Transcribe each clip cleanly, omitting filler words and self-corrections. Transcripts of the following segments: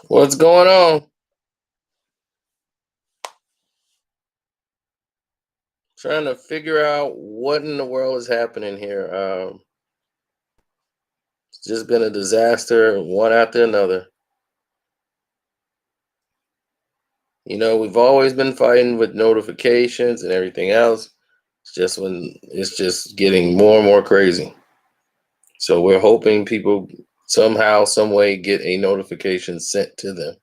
What's going on? Trying to figure out what in the world is happening here. It's just been a disaster, one after another. We've always been fighting with notifications and everything else. It's just getting more and more crazy. So we're hoping people somehow, some way get a notification sent to them.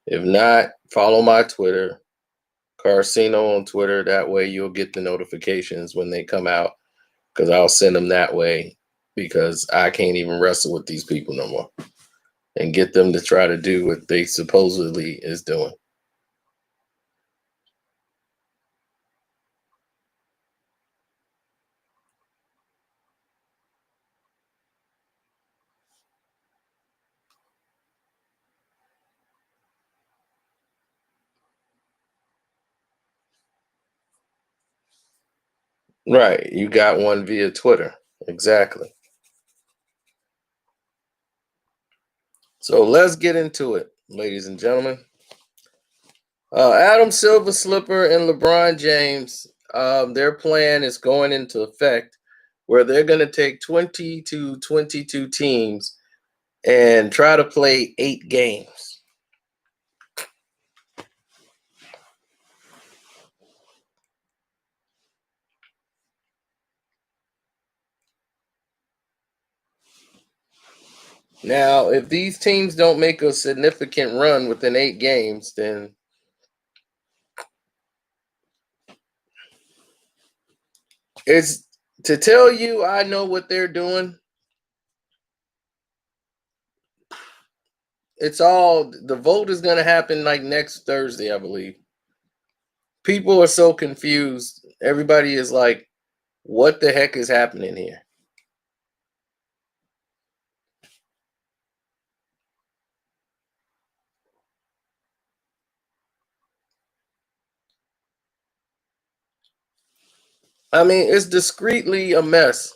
If not, follow my Twitter, Carcino on Twitter. That way you'll get the notifications when they come out because I'll send them that way because I can't even wrestle with these people no more and get them to try to do what they supposedly is doing. Right. You got one via Twitter. Exactly. So let's get into it, ladies and gentlemen. Adam Silver Slipper and LeBron James, their plan is going into effect where they're going to take 20 to 22 teams and try to play 8 games. Now, if these teams don't make a significant run within 8 games, then it's to tell you I know what they're doing. It's all the vote is going to happen like next Thursday, I believe. People are so confused. Everybody is like, what the heck is happening here? I mean, it's discreetly a mess.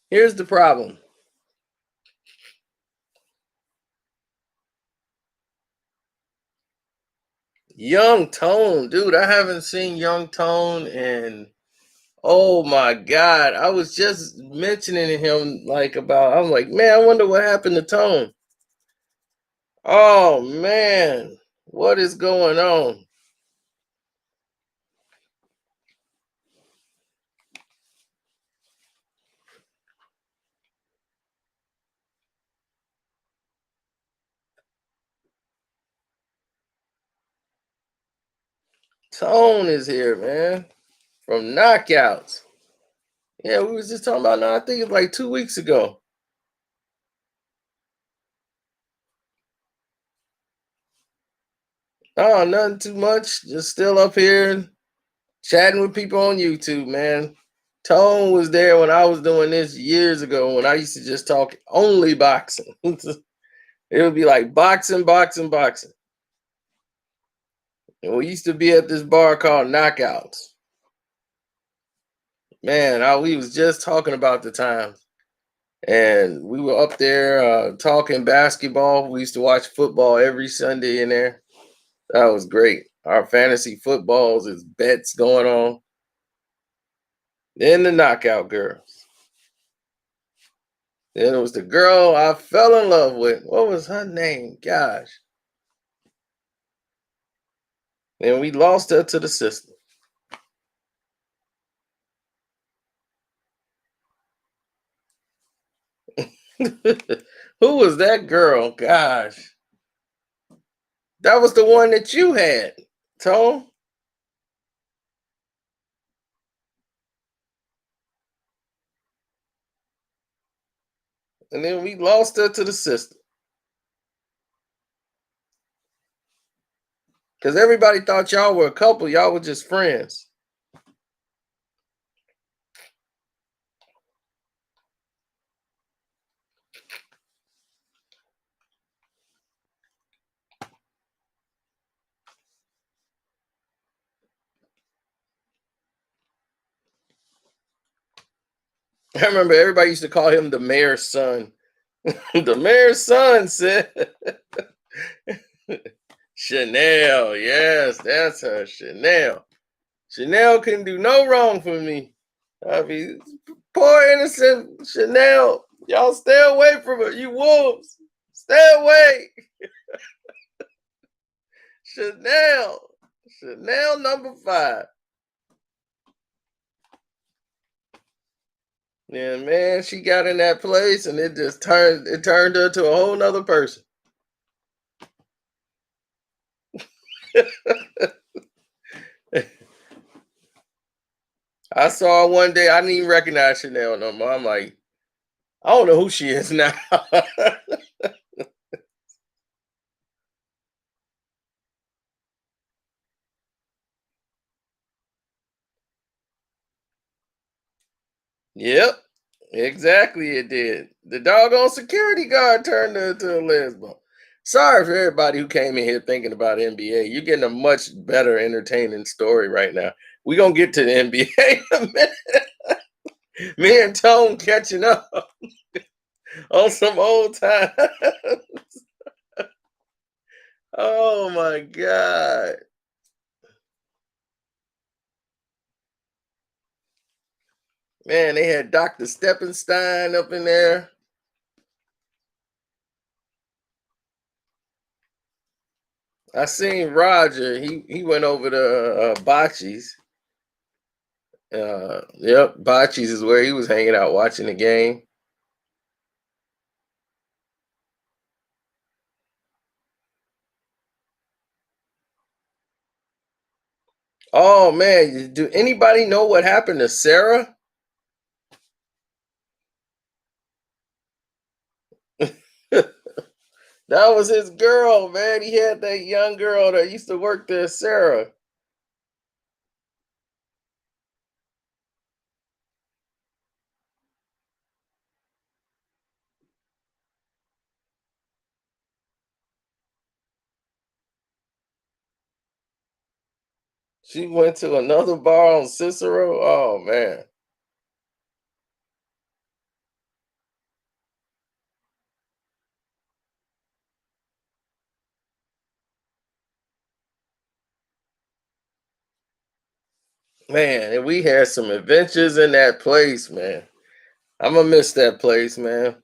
Here's the problem. Young Tone, dude, I haven't seen Young Tone in oh my God. I was just mentioning him I'm like, man, I wonder what happened to Tone. Oh man, what is going on? Tone is here, man. From Knockouts. Yeah, we was just talking about now. I think it's like 2 weeks ago. Oh, nothing too much. Just still up here chatting with people on YouTube, man. Tone was there when I was doing this years ago when I used to just talk only boxing. It would be like boxing, boxing, boxing. And we used to be at this bar called Knockouts. Man, we was just talking about the times. And we were up there talking basketball. We used to watch football every Sunday in there. That was great. Our fantasy footballs is bets going on. Then the knockout girls. Then it was the girl I fell in love with. What was her name? Gosh. And we lost her to the system. Who was that girl? Gosh. That was the one that you had, Tone. And then we lost her to the system. Because everybody thought y'all were a couple. Y'all were just friends. I remember everybody used to call him the mayor's son. The mayor's son said Chanel. Yes, that's her. Chanel. Chanel can do no wrong for me. I mean, poor innocent Chanel. Y'all stay away from her, you wolves. Stay away. Chanel. Chanel number 5. Yeah, man, she got in that place and it turned her to a whole nother person. I saw her one day, I didn't even recognize Chanel no more. I'm like, I don't know who she is now. Yep, exactly it did. The doggone security guard turned her into a lesbian. Sorry for everybody who came in here thinking about NBA. You're getting a much better entertaining story right now. We're gonna get to the NBA in a minute. Me and Tone catching up on some old time. Oh my god. Man, they had Dr. Steppenstein up in there. I seen Roger. He went over to Bocce's. Yep, Bocce's is where he was hanging out watching the game. Oh man, do anybody know what happened to Sarah? That was his girl, man. He had that young girl that used to work there, Sarah. She went to another bar on Cicero. Oh man. Man, and we had some adventures in that place, man. I'm gonna miss that place, man.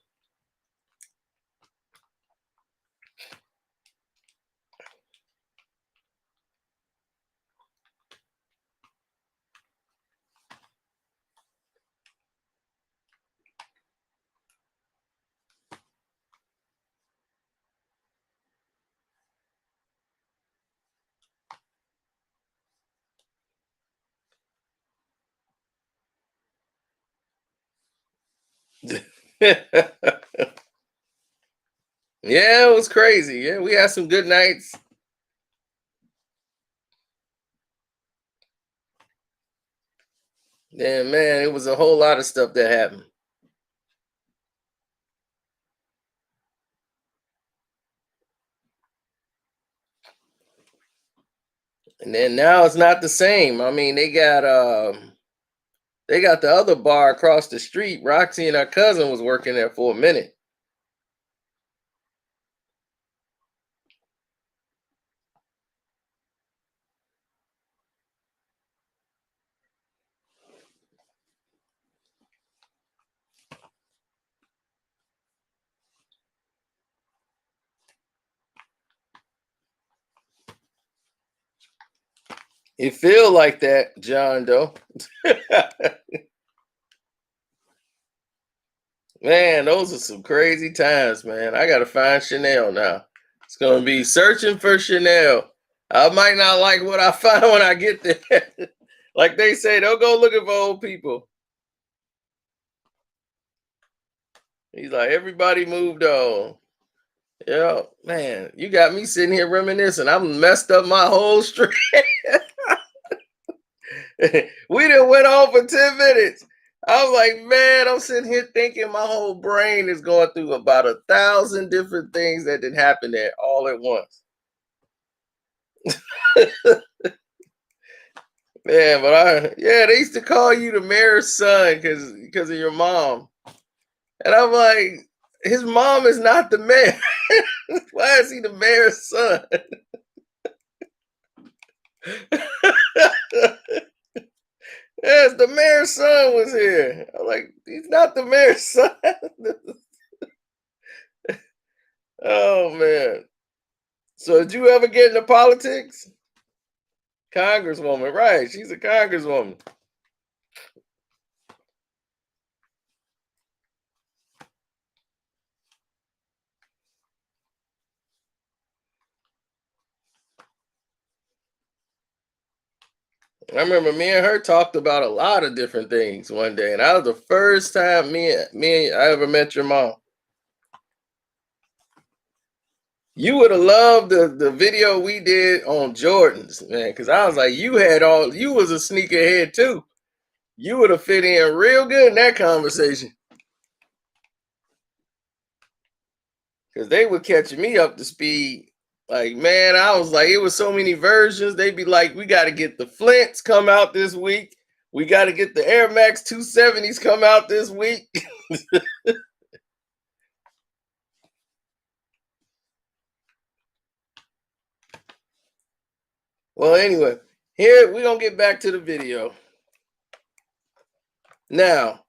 Yeah, it was crazy. Yeah, we had some good nights. Yeah, man, it was a whole lot of stuff that happened. And then now it's not the same. I mean, they got the other bar across the street. Roxy and her cousin was working there for a minute. It feel like that, John Doe. Man, those are some crazy times, man. I gotta find Chanel now. It's gonna be searching for Chanel. I might not like what I find when I get there. Like they say, don't go looking for old people. He's like, everybody moved on. Yeah, man, you got me sitting here reminiscing. I'm messed up my whole street. We done went on for 10 minutes. I was like, man, I'm sitting here thinking my whole brain is going through about 1,000 different things that did happen there all at once. Yeah, but they used to call you the mayor's son because of your mom. And I'm like, his mom is not the mayor. Why is he the mayor's son? Yes, the mayor's son was here. I'm like, he's not the mayor's son. Oh man. So did you ever get into politics? Congresswoman, right. She's a congresswoman. I remember me and her talked about a lot of different things one day, and that was the first time I ever met your mom. You would have loved the video we did on Jordans, man, because I was like, you was a sneakerhead too. You would have fit in real good in that conversation. Because they were catching me up to speed. Like, man, I was like, it was so many versions. They'd be like, we got to get the Flints come out this week. We got to get the Air Max 270s come out this week. Well, anyway, here we're going to get back to the video. Now,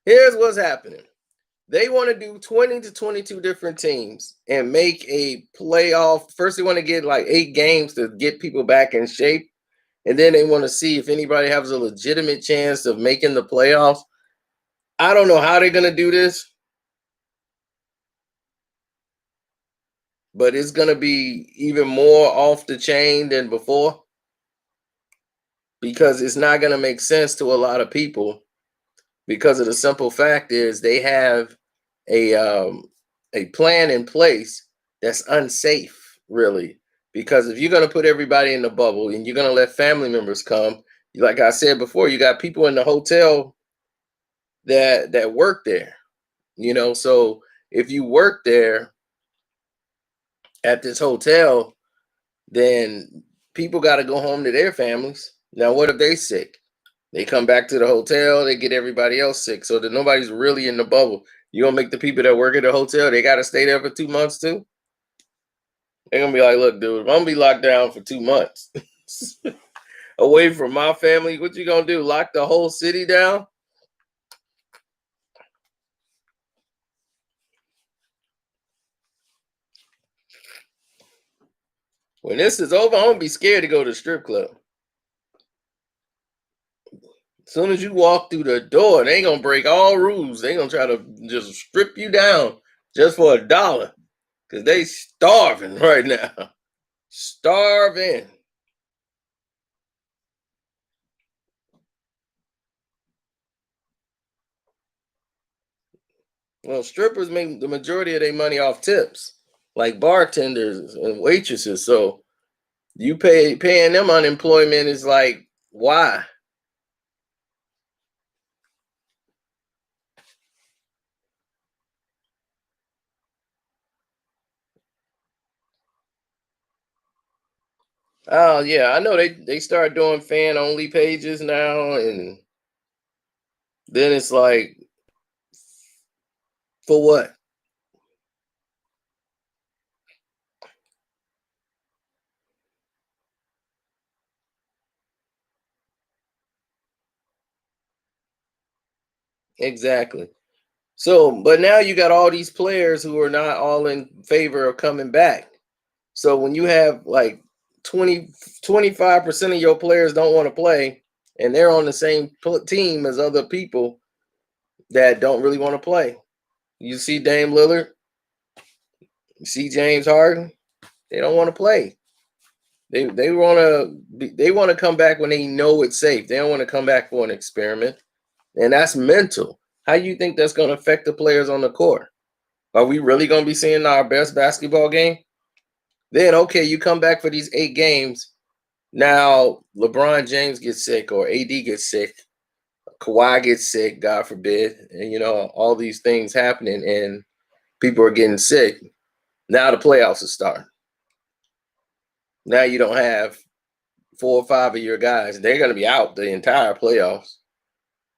here's what's happening. They want to do 20 to 22 different teams and make a playoff. First, they want to get like 8 games to get people back in shape. And then they want to see if anybody has a legitimate chance of making the playoffs. I don't know how they're going to do this, but it's going to be even more off the chain than before because it's not going to make sense to a lot of people because of the simple fact is they have a plan in place that's unsafe, really. Because if you're going to put everybody in the bubble and you're going to let family members come, like I said before, you got people in the hotel that work there, So if you work there at this hotel, then people got to go home to their families. Now, what if they sick? They come back to the hotel, they get everybody else sick, so that nobody's really in the bubble. You gonna make the people that work at the hotel, they got to stay there for 2 months too? They're gonna be like, look, dude, if I'm gonna be locked down for 2 months away from my family, what you gonna do? Lock the whole city down? When this is over, I'm gonna be scared to go to the strip club. As soon as you walk through the door, they gonna break all rules. They gonna try to just strip you down just for $1 because they starving right now. Starving. Well, strippers make the majority of their money off tips, like bartenders and waitresses. So you paying them unemployment is like why? Oh yeah, I know they start doing fan only pages now, and then it's like for what? Exactly. So, but now you got all these players who are not all in favor of coming back. So when you have like 25% of your players don't want to play and they're on the same team as other people that don't really want to play. You see Dame Lillard, you see James Harden, they don't want to play. They want to come back when they know it's safe. They don't want to come back for an experiment. And that's mental. How you think that's going to affect the players on the court? Are we really going to be seeing our best basketball game? Then okay, you come back for these 8 games. Now LeBron James gets sick or AD gets sick, Kawhi gets sick, God forbid, and all these things happening, and people are getting sick. Now the playoffs are starting. Now you don't have 4 or 5 of your guys, they're going to be out the entire playoffs.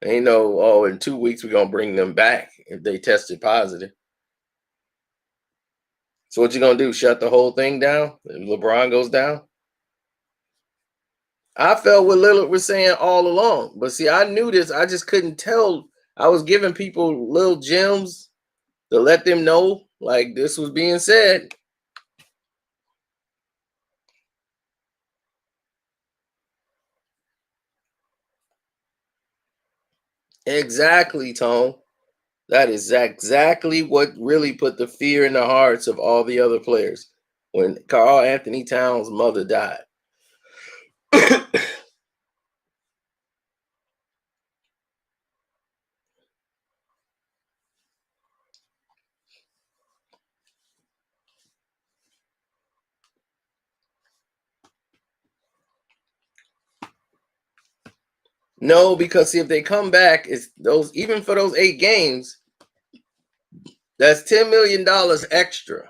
Ain't no, oh, in 2 weeks we're going to bring them back if they tested positive. So what you going to do? Shut the whole thing down? If LeBron goes down? I felt what Lillard was saying all along. But see, I knew this. I just couldn't tell. I was giving people little gems to let them know, like, this was being said. Exactly, Tone. That is exactly what really put the fear in the hearts of all the other players when Carl Anthony Towns' mother died. No, because see, if they come back, it's those, even for those 8 games, that's $10 million extra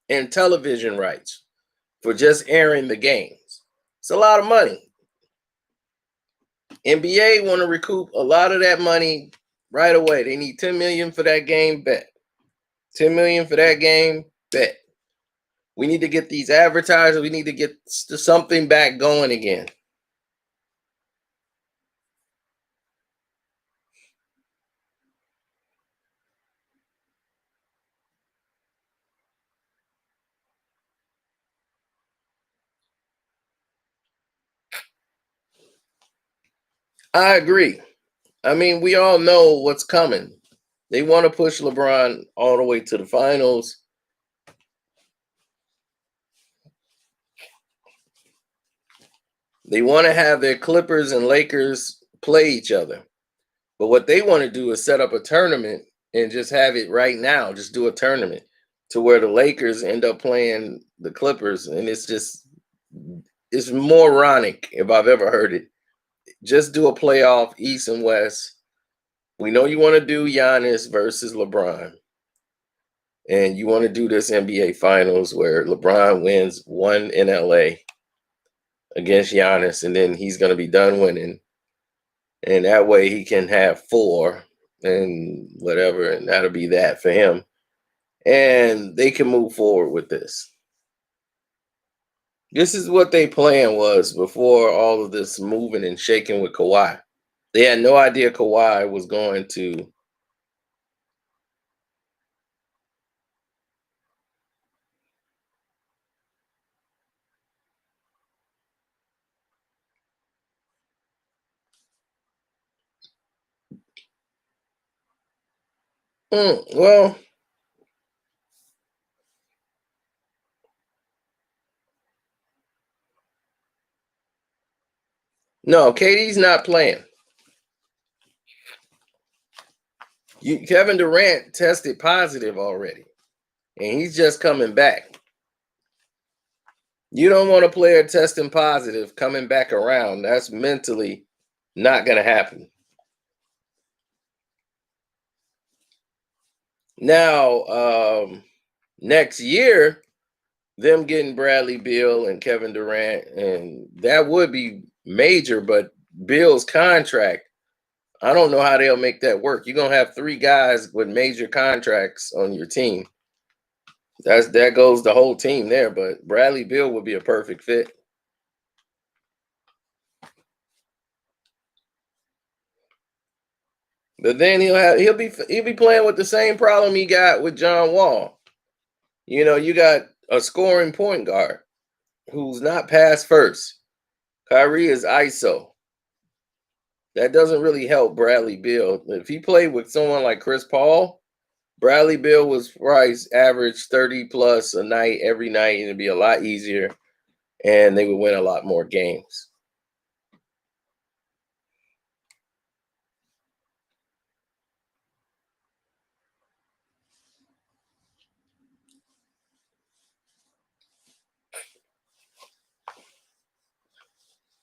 in television rights for just airing the games. It's a lot of money. NBA want to recoup a lot of that money right away. They need 10 million for that game, bet. 10 million for that game, bet. We need to get these advertisers. We need to get something back going again. I agree. I mean, we all know what's coming. They want to push LeBron all the way to the finals. They want to have their Clippers and Lakers play each other. But what they want to do is set up a tournament and just have it right now. Just do a tournament to where the Lakers end up playing the Clippers. And it's moronic if I've ever heard it. Just do a playoff East and West. We know you want to do Giannis versus LeBron. And you want to do this NBA Finals where LeBron wins one in LA against Giannis, and then he's going to be done winning. And that way he can have 4 and whatever, and that'll be that for him. And they can move forward with this. This is what their plan was before all of this moving and shaking with Kawhi. They had no idea Kawhi was going to. Well, no, KD's not playing. Kevin Durant tested positive already, and he's just coming back. You don't want a player testing positive coming back around. That's mentally not going to happen. Now, next year, them getting Bradley Beal and Kevin Durant, and that would be major, but Beal's contract, I don't know how they'll make that work. You're going to have 3 guys with major contracts on your team. That goes the whole team there, but Bradley Beal would be a perfect fit. But then he'll be playing with the same problem he got with John Wall. You know, you got a scoring point guard who's not pass first. Kyrie is ISO. That doesn't really help Bradley Beal. If he played with someone like Chris Paul, Bradley Beal was probably average 30 plus a night every night, and it'd be a lot easier, and they would win a lot more games.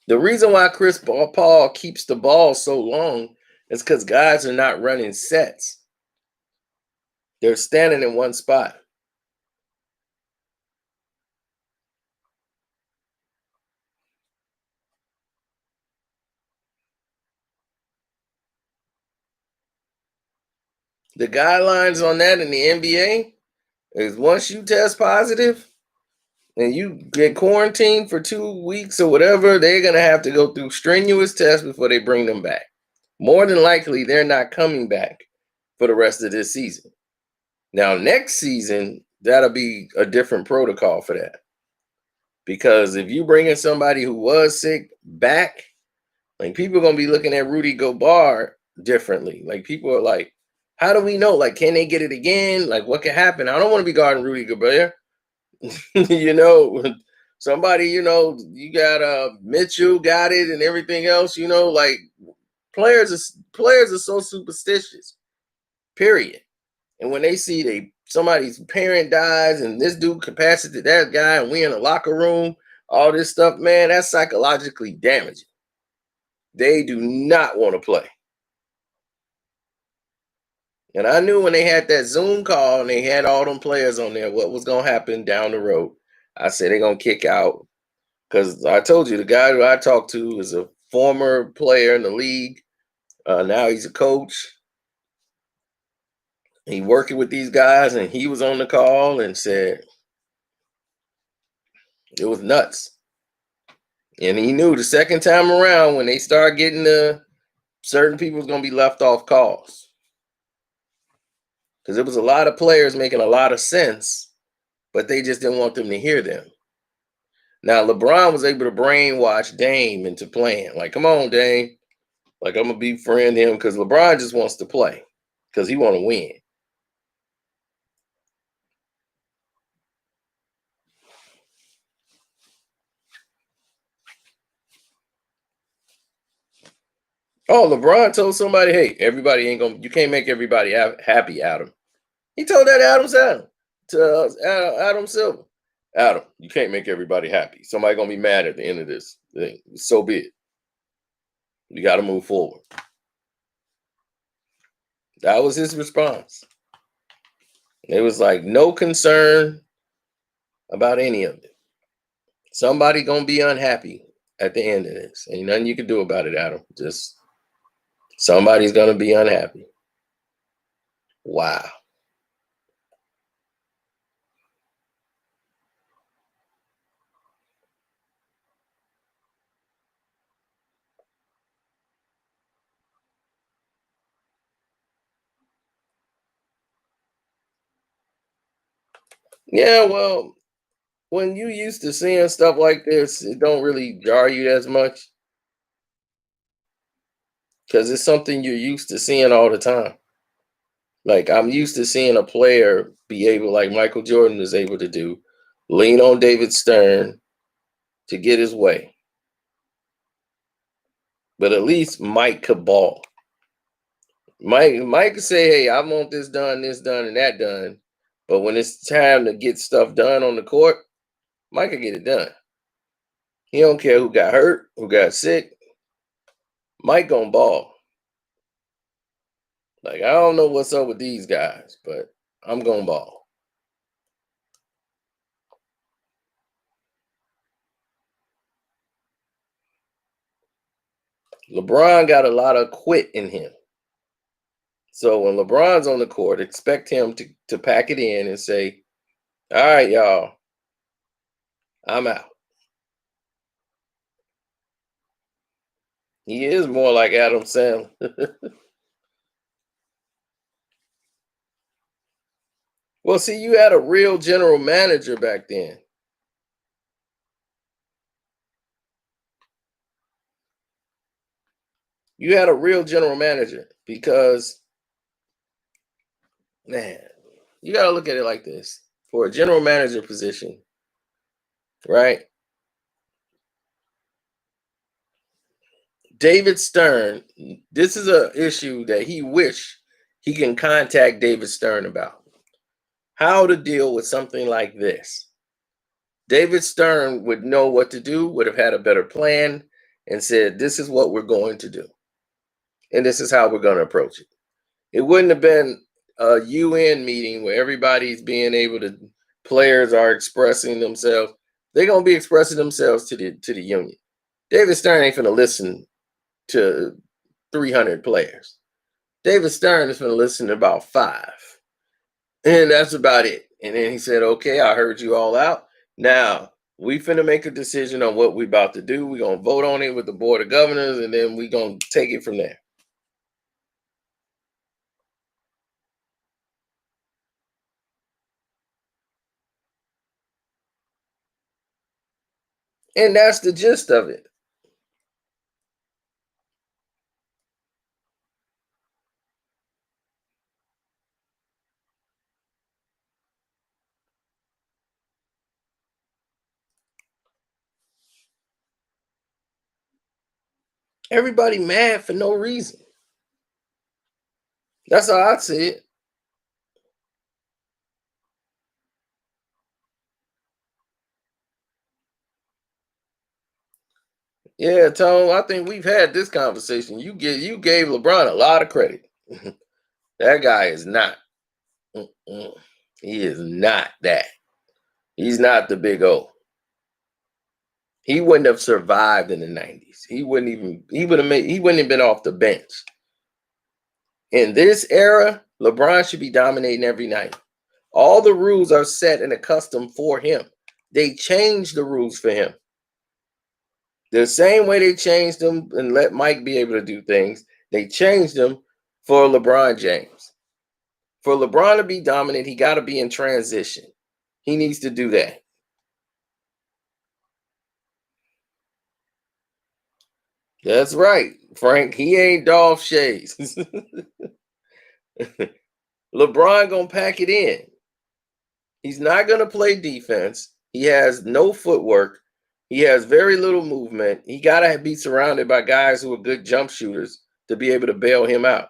The reason why Chris Paul keeps the ball so long is because guys are not running sets. They're standing in one spot. The guidelines on that in the NBA is once you test positive and you get quarantined for 2 weeks or whatever, they're gonna have to go through strenuous tests before they bring them back. More than likely, they're not coming back for the rest of this season. Now, next season, that'll be a different protocol for that. Because if you bring in somebody who was sick back, like people are gonna be looking at Rudy Gobert differently. Like people are like, how do we know? Like, can they get it again? Like, what can happen? I don't want to be guarding Rudy Gobert. you know, somebody, you got Mitchell got it and everything else, like players are so superstitious. Period. And when they see somebody's parent dies and this dude compares it to that guy and we in a locker room, all this stuff, man, that's psychologically damaging. They do not want to play. And I knew when they had that Zoom call and they had all them players on there, what was going to happen down the road. I said they're going to kick out. Because I told you, the guy who I talked to is a former player in the league. Now he's a coach. He working with these guys, and he was on the call and said it was nuts. And he knew the second time around when they start getting certain people was going to be left off calls. Because there was a lot of players making a lot of sense, but they just didn't want them to hear them. Now, LeBron was able to brainwash Dame into playing. Like, come on, Dame. Like, I'm going to befriend him because LeBron just wants to play because he want to win. Oh, LeBron told somebody, hey, everybody ain't going to, you can't make everybody happy, Adam. He told that to Adam Silver. Adam, you can't make everybody happy. Somebody going to be mad at the end of this thing. So be it. You got to move forward. That was his response. It was like no concern about any of it. Somebody going to be unhappy at the end of this. Ain't nothing you can do about it, Adam. Just somebody's going to be unhappy. Wow. Yeah, well, when you used to seeing stuff like this, it don't really jar you as much because it's something you're used to seeing all the time. Like I'm used to seeing a player be able, like Michael Jordan was able to do, lean on David Stern to get his way. But at least Mike could ball. Mike could say, hey, I want this done, and that done. But when it's time to get stuff done on the court, Mike could get it done. He don't care who got hurt, who got sick. Mike gonna ball. Like, I don't know what's up with these guys, but I'm gonna ball. LeBron got a lot of quit in him. So when LeBron's on the court, expect him to pack it in and say, all right, y'all, I'm out. He is more like Adam Sandler. Well, see, you had a real general manager back then. You had a real general manager because, man, you got to look at it like this. For a general manager position, right? David Stern, this is an issue that he wish he can contact David Stern about. How to deal with something like this. David Stern would know what to do, would have had a better plan, and said, this is what we're going to do. And this is how we're going to approach it. It wouldn't have been a UN meeting where everybody's being able to, players are expressing themselves. They're going to be expressing themselves to the union. David Stern ain't going to listen to 300 players. David Stern is going to listen to about 5. And that's about it. And then he said, okay, I heard you all out. Now we finna make a decision on what we about to do. We're gonna vote on it with the board of governors, and then we're gonna take it from there. And that's the gist of it. Everybody mad for no reason. That's how I see it. Yeah, Tone, I think we've had this conversation. You gave LeBron a lot of credit. That guy is not. Mm-mm. He is not that. He's not the big O. He wouldn't have survived in the 90s. He wouldn't have been off the bench. In this era, LeBron should be dominating every night. All the rules are set and accustomed for him. They changed the rules for him. The same way they changed them and let Mike be able to do things, they changed them for LeBron James. For LeBron to be dominant, he got to be in transition. He needs to do that. That's right, Frank. He ain't Dolph Shays. LeBron gonna pack it in. He's not gonna play defense. He has no footwork. He has very little movement. He gotta be surrounded by guys who are good jump shooters to be able to bail him out.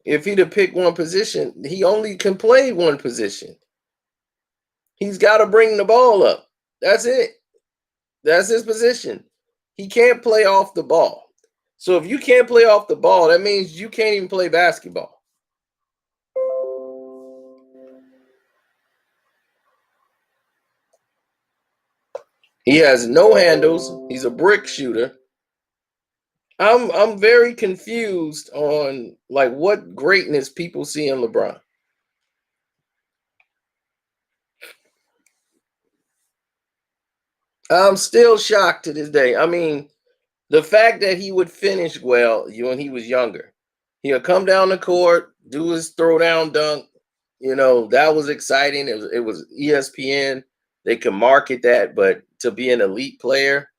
If he'd have picked one position, he only can play one position. He's got to bring the ball up. That's it. That's his position. He can't play off the ball. So if you can't play off the ball, that means you can't even play basketball. He has no handles. He's a brick shooter. I'm very confused on like what greatness people see in LeBron. I'm still shocked to this day. I mean, the fact that he would finish well when he was younger. He'll come down the court, do his throwdown dunk. That was exciting. It was ESPN. They can market that, but to be an elite player,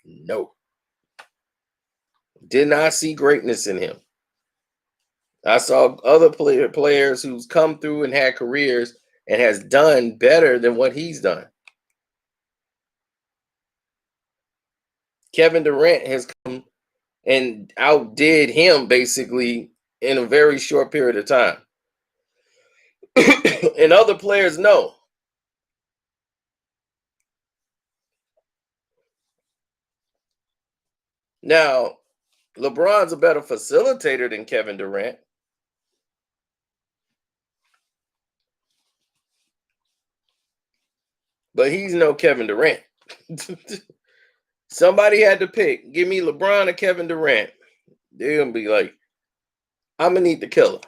no. Did not see greatness in him. I saw other players who's come through and had careers and has done better than what he's done. Kevin Durant has come and outdid him basically in a very short period of time. And other players know. Now, LeBron's a better facilitator than Kevin Durant, but he's no Kevin Durant. Somebody had to pick. Give me LeBron or Kevin Durant. They're gonna be like, I'm gonna need the killer.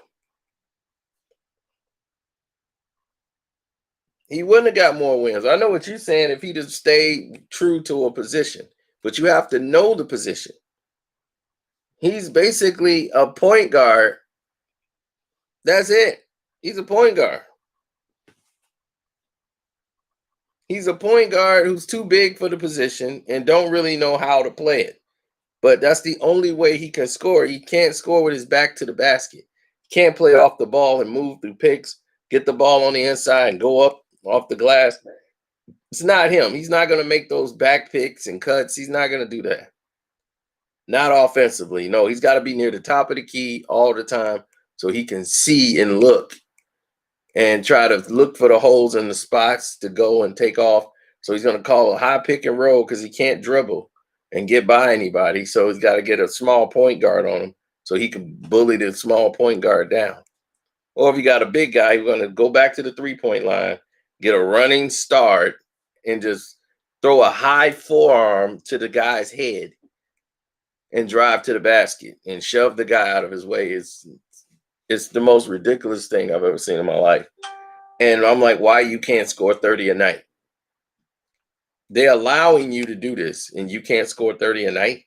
He wouldn't have got more wins. I know what you're saying if he just stayed true to a position, but you have to know the position. He's basically a point guard. That's it. He's a point guard. He's a point guard who's too big for the position and don't really know how to play it. But that's the only way he can score. He can't score with his back to the basket. He can't play off the ball and move through picks, get the ball on the inside and go up off the glass. It's not him. He's not going to make those back picks and cuts. He's not going to do that. Not offensively. No, he's got to be near the top of the key all the time so he can see and look and try to look for the holes in the spots to go and take off. So he's going to call a high pick and roll because he can't dribble and get by anybody. So he's got to get a small point guard on him so he can bully the small point guard down. Or if you got a big guy, you're going to go back to the 3-point line, get a running start, and just throw a high forearm to the guy's head and drive to the basket and shove the guy out of his way. It's the most ridiculous thing I've ever seen in my life. And I'm like, why you can't score 30 a night? They're allowing you to do this and you can't score 30 a night.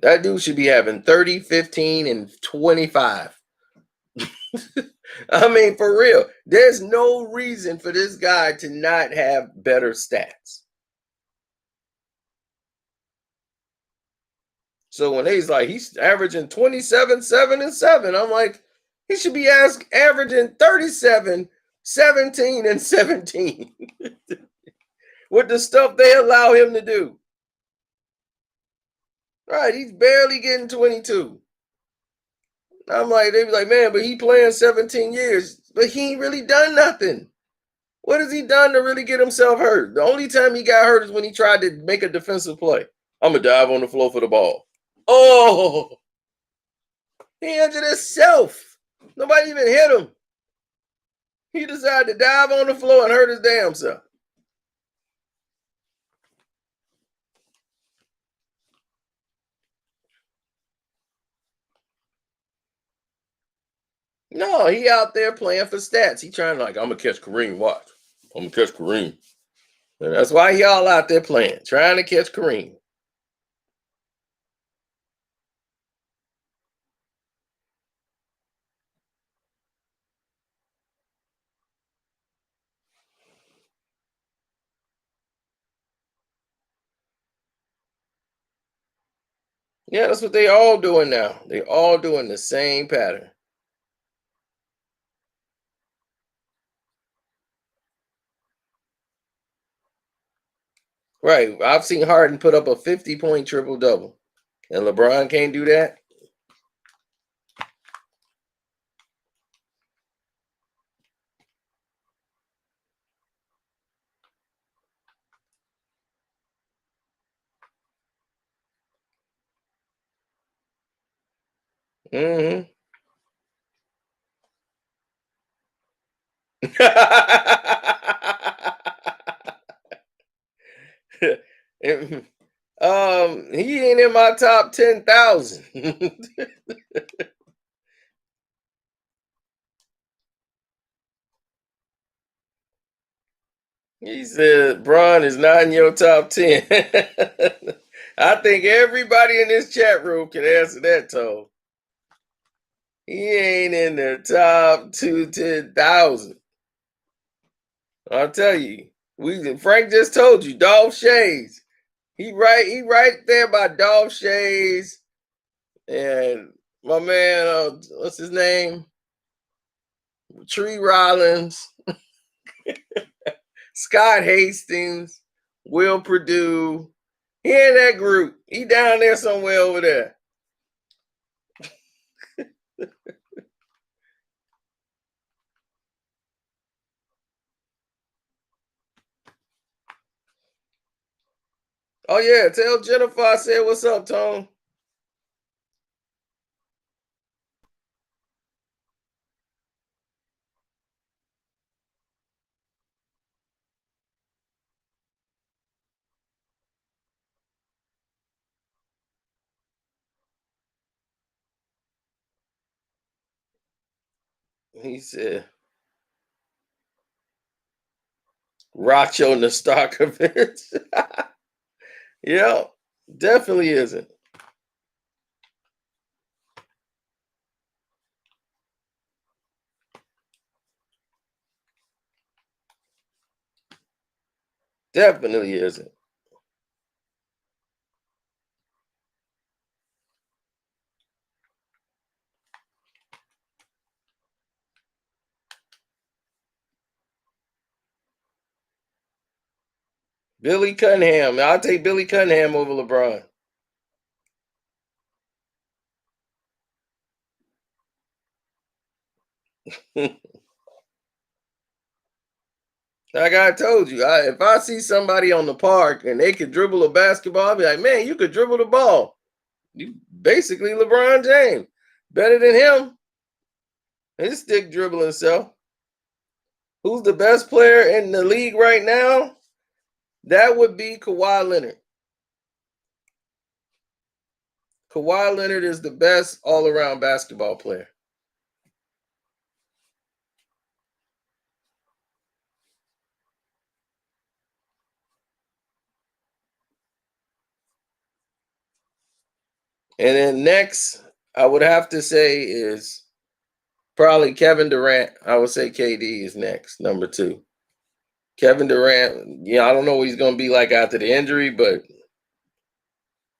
That dude should be having 30, 15, and 25. I mean, for real. There's no reason for this guy to not have better stats. So when he's like, he's averaging 27, 7, and 7, I'm like, he should be averaging 37, 17, and 17 with the stuff they allow him to do. Right, he's barely getting 22. I'm like, they be like, man, but he playing 17 years, but he ain't really done nothing. What has he done to really get himself hurt? The only time he got hurt is when he tried to make a defensive play. I'm gonna dive on the floor for the ball. Oh, he injured himself. Nobody even hit him. He decided to dive on the floor and hurt his damn self. No, he out there playing for stats. He trying to like, I'm gonna catch Kareem. Watch, I'm gonna catch Kareem. And that's why he all out there playing, trying to catch Kareem. Yeah, that's what they all doing now. They all doing the same pattern. Right. I've seen Harden put up a 50-point triple double. And LeBron can't do that. Mm-hmm. He ain't in my top 10,000. He said, Bron is not in your top 10. I think everybody in this chat room can answer that, Tom. He ain't in the top 10,000. I'll tell you. Frank just told you, Dolph Shays. He right there by Dolph Shays and my man, what's his name? Tree Rollins, Scott Hastings, Will Purdue. He in that group. He down there somewhere over there. Oh yeah, tell Jennifer I said what's up, Tone. He said, Racho Nastakovich. Yeah, definitely isn't. Definitely isn't. Billy Cunningham. I'll take Billy Cunningham over LeBron. Like I told you, if I see somebody on the park and they could dribble a basketball, I'll be like, man, you could dribble the ball. You basically LeBron James. Better than him. His stick dribbling self. Who's the best player in the league right now? That would be Kawhi Leonard. Kawhi Leonard is the best all-around basketball player. And then next, I would have to say is probably Kevin Durant. I would say KD is next, number 2. Kevin Durant, I don't know what he's going to be like after the injury, but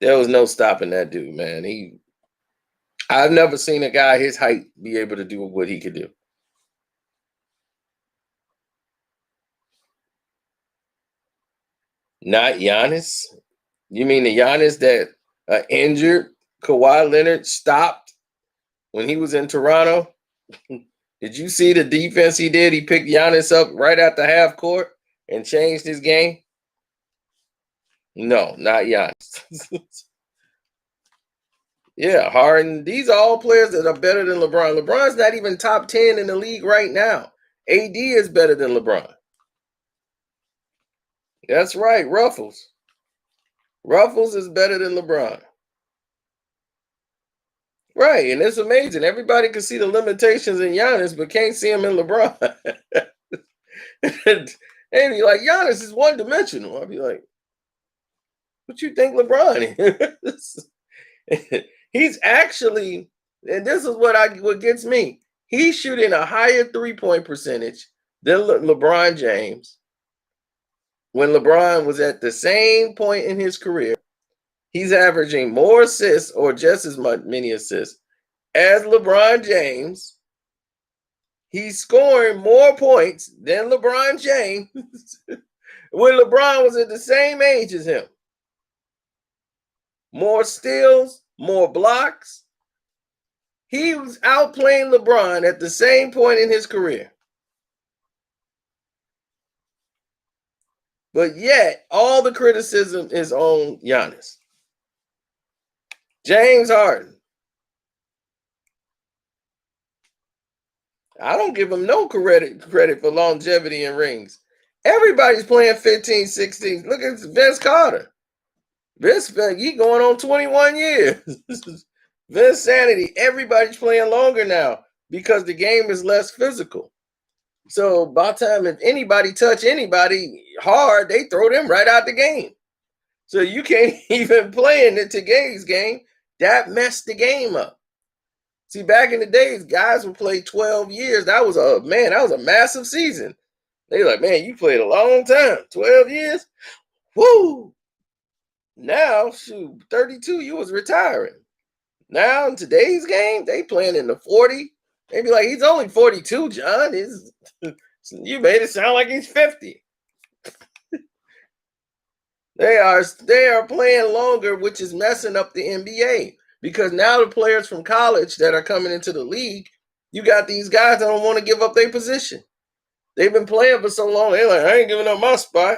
there was no stopping that dude, man. I've never seen a guy his height be able to do what he could do. Not Giannis. You mean the Giannis that injured Kawhi Leonard stopped when he was in Toronto? Did you see the defense he did? He picked Giannis up right at the half court and changed his game. No, not Giannis. Yeah, Harden. These are all players that are better than LeBron. LeBron's not even top 10 in the league right now. AD is better than LeBron. That's right, Ruffles. Ruffles is better than LeBron. Right, and it's amazing. Everybody can see the limitations in Giannis, but can't see him in LeBron. And be like, Giannis is one dimensional. I'll be like, what you think LeBron is? He's actually, and this is what gets me. He's shooting a higher 3-point percentage than LeBron James. When LeBron was at the same point in his career, he's averaging more assists or just as many assists as LeBron James. He's scoring more points than LeBron James when LeBron was at the same age as him. More steals, more blocks. He was outplaying LeBron at the same point in his career. But yet, all the criticism is on Giannis. James Harden. I don't give him no credit for longevity and rings. Everybody's playing 15, 16. Look at Vince Carter. Vince, he going on 21 years. Vince Sanity. Everybody's playing longer now because the game is less physical. So by the time if anybody touch anybody hard, they throw them right out the game. So you can't even play in today's game. That messed the game up. See, back in the days, guys would play 12 years. That was a massive season. They like, man, you played a long time. 12 years? Woo! Now, shoot, 32, you was retiring. Now in today's game, they playing in the 40. They be like, he's only 42, John. You made it sound like he's 50. They are playing longer, which is messing up the NBA. Because now the players from college that are coming into the league, you got these guys that don't want to give up their position. They've been playing for so long, they're like, I ain't giving up my spot.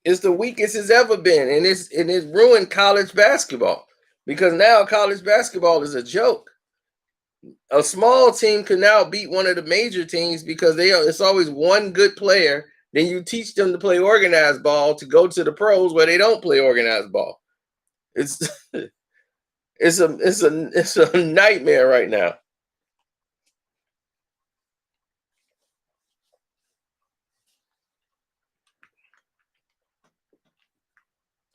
It's the weakest it's ever been, and it's ruined college basketball because now college basketball is a joke. A small team can now beat one of the major teams because it's always one good player. Then you teach them to play organized ball to go to the pros where they don't play organized ball. It's it's a nightmare right now.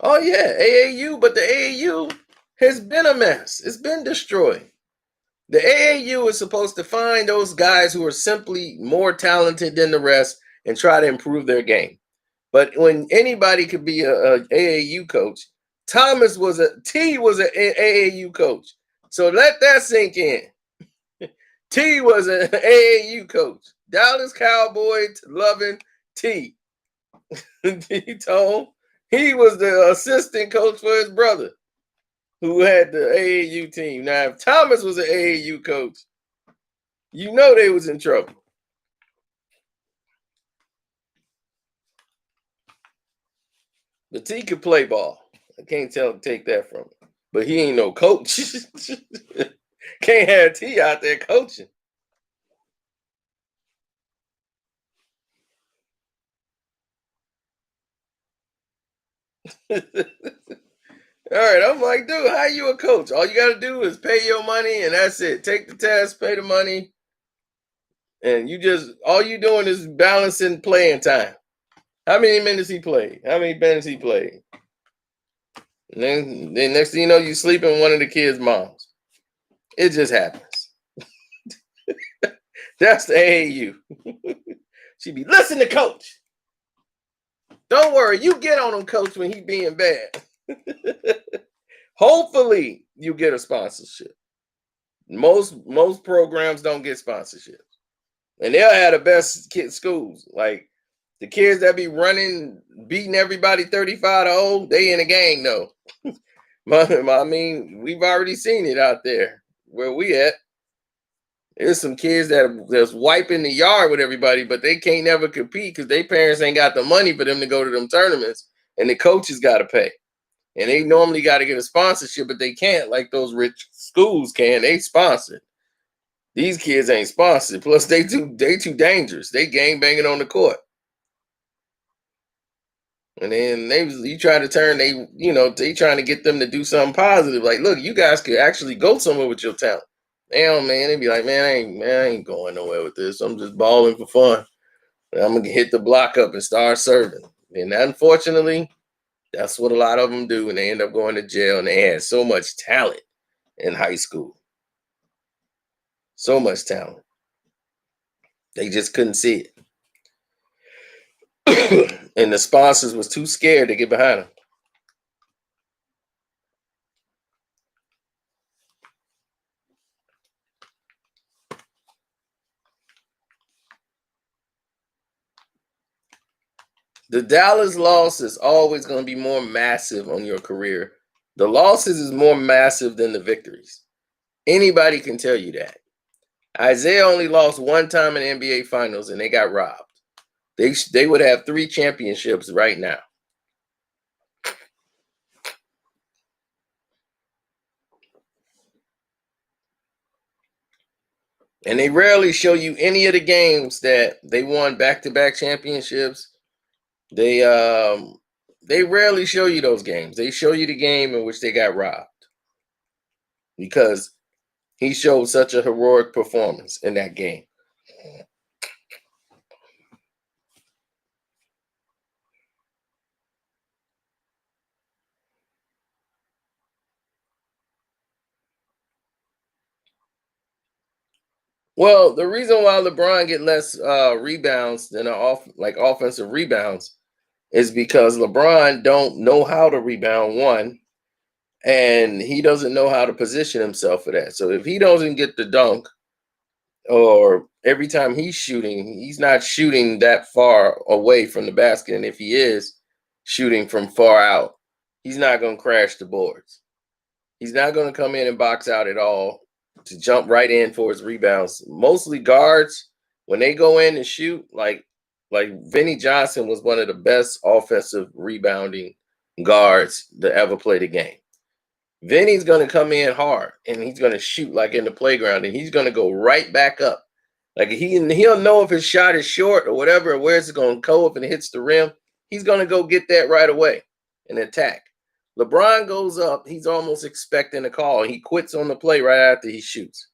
Oh yeah, AAU, but the AAU has been a mess. It's been destroyed. The AAU is supposed to find those guys who are simply more talented than the rest and try to improve their game. But when anybody could be a AAU coach, T was an AAU coach. So let that sink in. T was an AAU coach. Dallas Cowboys loving T. He was the assistant coach for his brother who had the AAU team. Now, if Thomas was an AAU coach, you know they was in trouble. But T could play ball. I can't take that from him. but he ain't no coach. Can't have T out there coaching. All right, I'm like, dude, how you a coach? All you got to do is pay your money, and that's it. Take the test, pay the money, and you just all you doing is balancing playing time. How many minutes he played? How many minutes he played? And then next thing you know, you sleeping with one of the kids' moms. It just happens. That's the AAU. She be listen to coach. Don't worry, you get on him, coach, when he being bad. Hopefully, you get a sponsorship. Most programs don't get sponsorships, and they'll have the best kid schools. Like the kids that be running, beating everybody 35-0, they in a gang though. I mean, we've already seen it out there where we at. There's some kids that's wiping the yard with everybody, but they can't never compete because their parents ain't got the money for them to go to them tournaments, and the coaches got to pay. And they normally got to get a sponsorship, but they can't like those rich schools can. They sponsored. These kids ain't sponsored. Plus, they too dangerous. They gang banging on the court. And then you try to turn they trying to get them to do something positive. Like, look, you guys could actually go somewhere with your talent. Damn, man, they be like, I ain't going nowhere with this. I'm just balling for fun. I'm gonna hit the block up and start serving. And unfortunately, that's what a lot of them do, and they end up going to jail. And they had so much talent in high school, so much talent. They just couldn't see it, and the sponsors was too scared to get behind them. The Dallas loss is always going to be more massive on your career. The losses is more massive than the victories. Anybody can tell you that. Isaiah only lost one time in the NBA Finals, and they got robbed. They would have 3 championships right now. And they rarely show you any of the games that they won back-to-back championships. They rarely show you those games. They show you the game in which they got robbed because he showed such a heroic performance in that game. Well, the reason why LeBron get less rebounds than offensive rebounds is because LeBron don't know how to rebound one, and he doesn't know how to position himself for that. So if he doesn't get the dunk, or every time he's shooting, he's not shooting that far away from the basket, and if he is shooting from far out, he's not going to crash the boards. He's not going to come in and box out at all to jump right in for his rebounds. Mostly guards, when they go in and shoot, like Vinny Johnson was one of the best offensive rebounding guards to ever play the game. Vinny's going to come in hard and he's going to shoot like in the playground, and he's going to go right back up. Like he'll know if his shot is short or whatever, or where it's going to go if it hits the rim. He's going to go get that right away and attack. LeBron goes up, he's almost expecting a call. He quits on the play right after he shoots.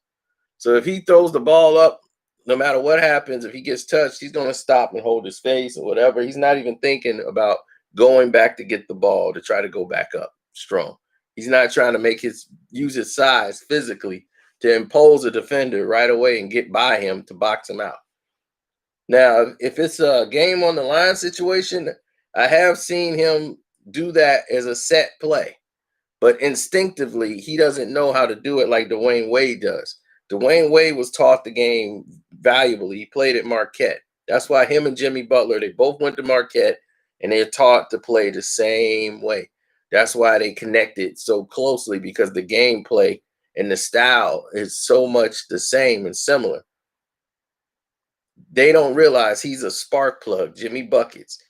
So if he throws the ball up, no matter what happens, if he gets touched, he's going to stop and hold his face or whatever. He's not even thinking about going back to get the ball to try to go back up strong. He's not trying to use his size physically to impose a defender right away and get by him to box him out. Now, if it's a game on the line situation, I have seen him do that as a set play, but instinctively, he doesn't know how to do it like Dwayne Wade does. Dwayne Wade was taught the game valuably. He played at Marquette. That's why him and Jimmy Butler, they both went to Marquette, and they're taught to play the same way. That's why they connected so closely, because the gameplay and the style is so much the same and similar. They don't realize he's a spark plug, Jimmy Buckets.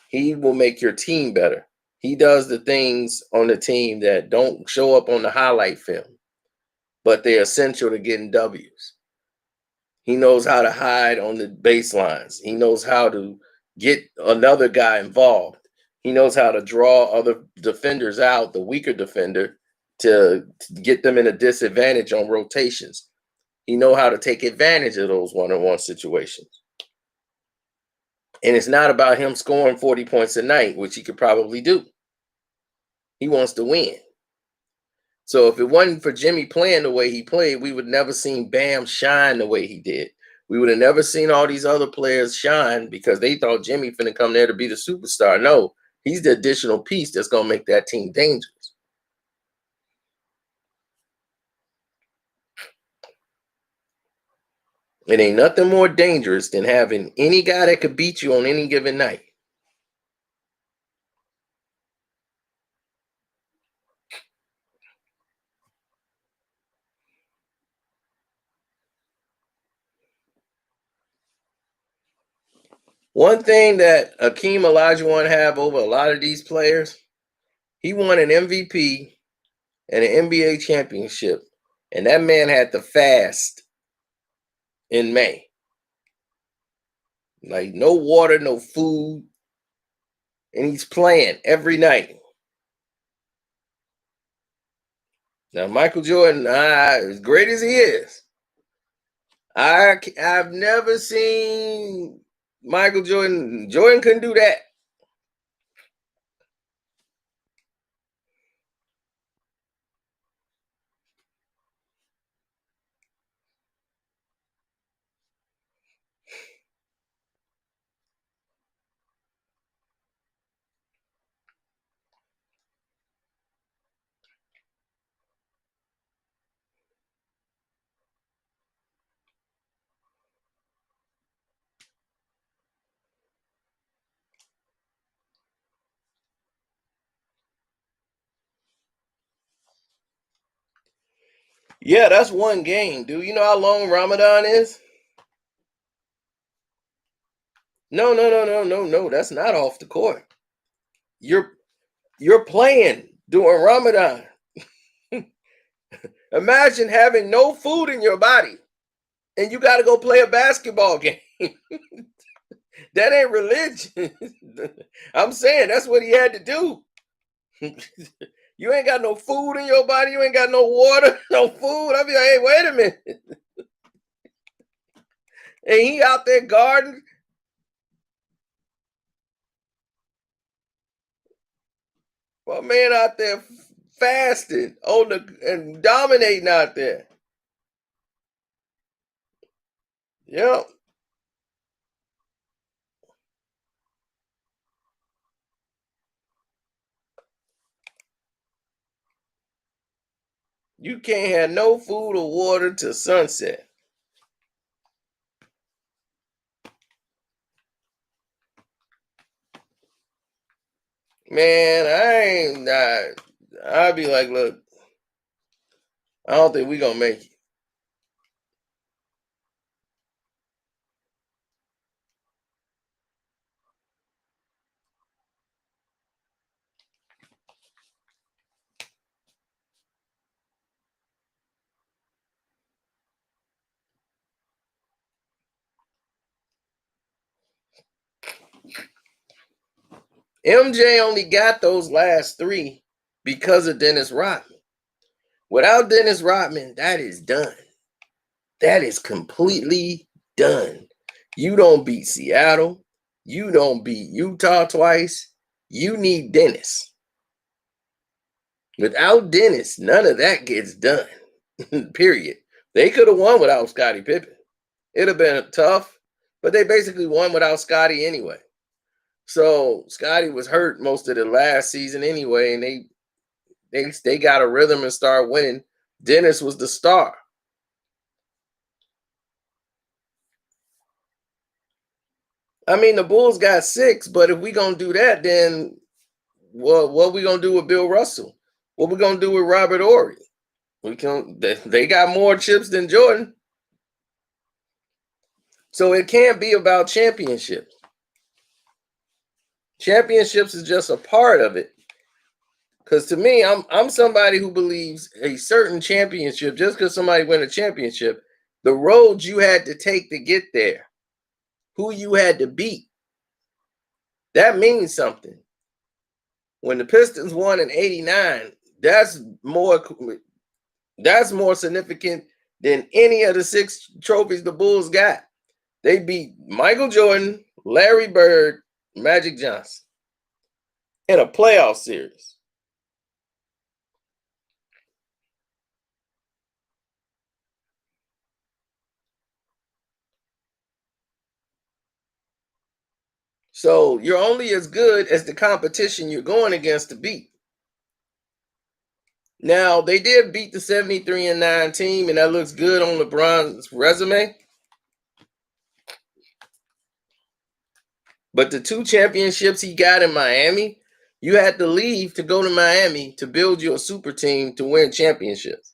He will make your team better. He does the things on the team that don't show up on the highlight film, but they're essential to getting W's. He knows how to hide on the baselines. He knows how to get another guy involved. He knows how to draw other defenders out, the weaker defender, to get them in a disadvantage on rotations. He knows how to take advantage of those one-on-one situations. And it's not about him scoring 40 points a night, which he could probably do. He wants to win. So if it wasn't for Jimmy playing the way he played, we would never seen Bam shine the way he did. We would have never seen all these other players shine because they thought Jimmy finna come there to be the superstar. No, he's the additional piece that's gonna make that team dangerous. It ain't nothing more dangerous than having any guy that could beat you on any given night. One thing that Akeem Olajuwon have over a lot of these players, he won an MVP and an NBA championship, and that man had to fast in May. Like no water, no food, and he's playing every night. Now, Michael Jordan, as great as he is, I've never seen Michael Jordan. Jordan couldn't do that. Yeah, that's one game, dude. You know how long Ramadan is? No, no, no, no, no, no. That's not off the court. You're playing during Ramadan. Imagine having no food in your body and you got to go play a basketball game. That ain't religion. I'm saying that's what he had to do. You ain't got no food in your body. You ain't got no water, no food. I'll be like, hey, wait a minute. And he out there guarding. My man out there fasting on the and dominating out there. Yep. You can't have no food or water till sunset. Man, I ain't not. I'll be like, look, I don't think we gonna make it. MJ only got those last three because of Dennis Rodman. Without Dennis Rodman, that is done. That is completely done. You don't beat Seattle. You don't beat Utah twice. You need Dennis. Without Dennis, none of that gets done. Period. They could have won without Scottie Pippen. It'd have been tough, but they basically won without Scottie anyway. So Scottie was hurt most of the last season anyway, and they got a rhythm and start winning. Dennis was the star. I mean, the Bulls got 6, but if we gonna do that, then what we gonna do with Bill Russell? What we gonna do with Robert Ory? We can. They got more chips than Jordan, so it can't be about championships. Championships is just a part of it. Because to me, I'm somebody who believes a certain championship, just because somebody win a championship, the road you had to take to get there, who you had to beat, that means something. When the Pistons won in '89, that's more significant than any of the 6 trophies the Bulls got. They beat Michael Jordan, Larry Bird, Magic Johnson in a playoff series. So you're only as good as the competition you're going against to beat. Now, they did beat the 73-9 team, and that looks good on LeBron's resume. But the 2 championships he got in Miami, you had to leave to go to Miami to build you a super team to win championships.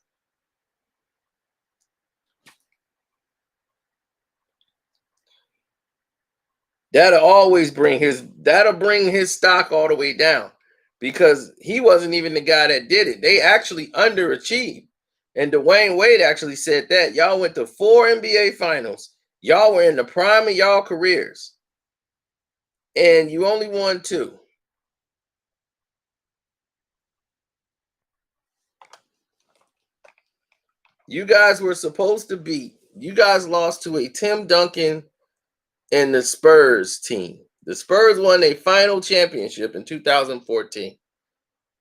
That'll bring his stock all the way down, because he wasn't even the guy that did it. They actually underachieved. And Dwayne Wade actually said that y'all went to 4 NBA finals. Y'all were in the prime of y'all careers, and you only won 2. You guys were supposed to beat. You guys lost to a Tim Duncan and the Spurs team. The Spurs won a final championship in 2014.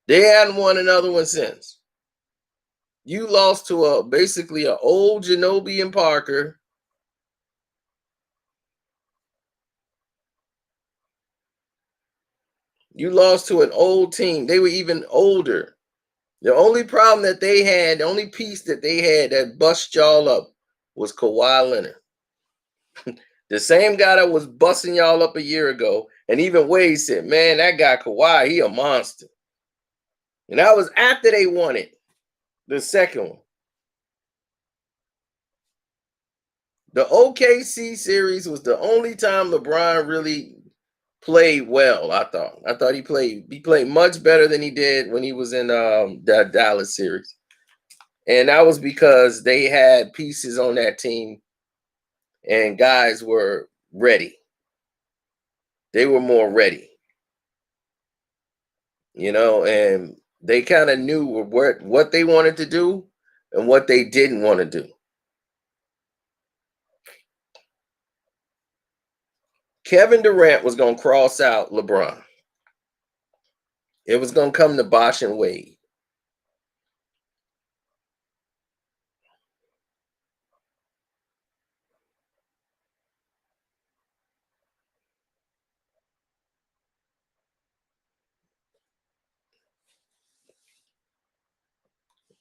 They hadn't won another one since. You lost to basically an old Ginobili and Parker. You lost to an old team. They were even older. The only problem that they had, the only piece that they had that bust y'all up was Kawhi Leonard. The same guy that was busting y'all up a year ago. And even Wade said, man, that guy Kawhi, he a monster. And that was after they won it, the second one. The OKC series was the only time LeBron really played well, I thought. I thought he played much better than he did when he was in the Dallas series. And that was because they had pieces on that team and guys were ready. They were more ready. And they kind of knew what they wanted to do and what they didn't want to do. Kevin Durant was going to cross out LeBron. It was going to come to Bosh and Wade.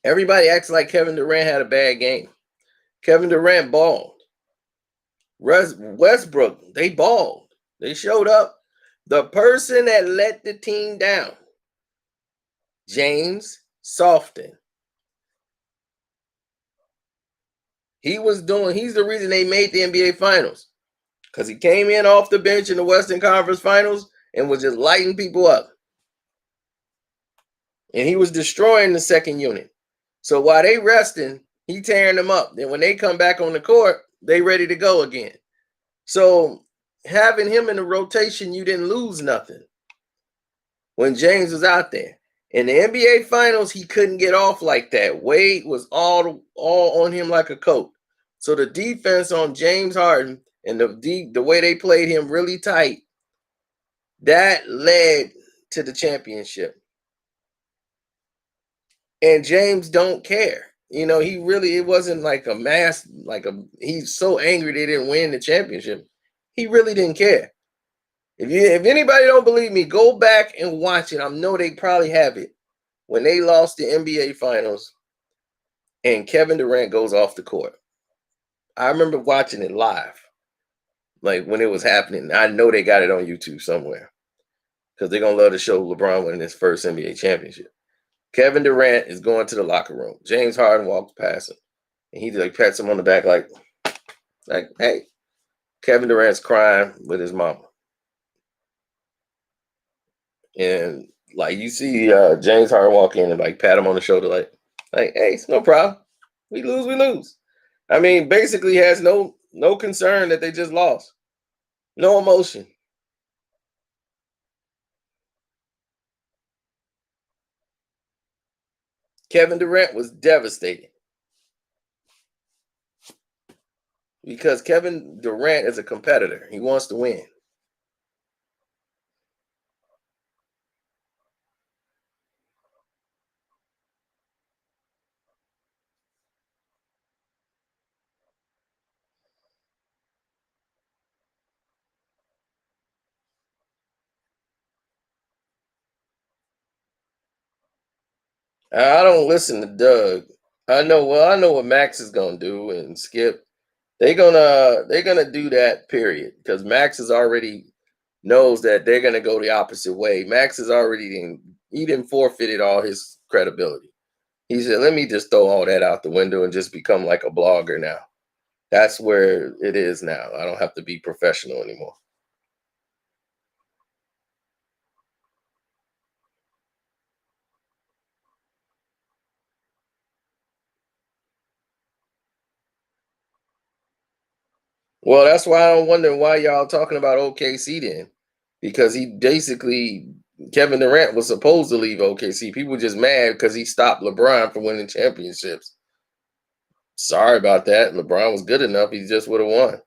Everybody acts like Kevin Durant had a bad game. Kevin Durant balled. Westbrook, they balled. They showed up. The person that let the team down, James Softon. He's the reason they made the NBA Finals. Because he came in off the bench in the Western Conference Finals and was just lighting people up. And he was destroying the second unit. So while they resting, he tearing them up. Then when they come back on the court, they ready to go again. So having him in the rotation, you didn't lose nothing when James was out there. In the NBA Finals, he couldn't get off like that. Wade was all on him like a coat. So the defense on James Harden and the way they played him really tight, that led to the championship. And James don't care. It wasn't like a mass, he's so angry they didn't win the championship. He really didn't care. If anybody don't believe me, go back and watch it. I know they probably have it. When they lost the NBA Finals and Kevin Durant goes off the court. I remember watching it live, like when it was happening. I know they got it on YouTube somewhere because they're going to love to show LeBron winning his first NBA championship. Kevin Durant is going to the locker room. James Harden walks past him, and he pats him on the back like, hey. Kevin Durant's crying with his mama. And Like you see James Harden walk in and like pat him on the shoulder, like, hey, it's no problem. We lose, we lose. I mean, basically has no concern that they just lost. No emotion. Kevin Durant was devastated because Kevin Durant is a competitor. He wants to win. I don't listen to Doug. I know what Max is gonna do and Skip. They're gonna do that period because Max is already knows that they're gonna go the opposite way. Max is already he didn't forfeited all his credibility. He said, "Let me just throw all that out the window and just become like a blogger now." That's where it is now. I don't have to be professional anymore. Well, that's why I'm wondering why y'all talking about OKC then, because he basically Kevin Durant was supposed to leave OKC. People just mad because he stopped LeBron from winning championships. Sorry about that. LeBron was good enough; he just would have won.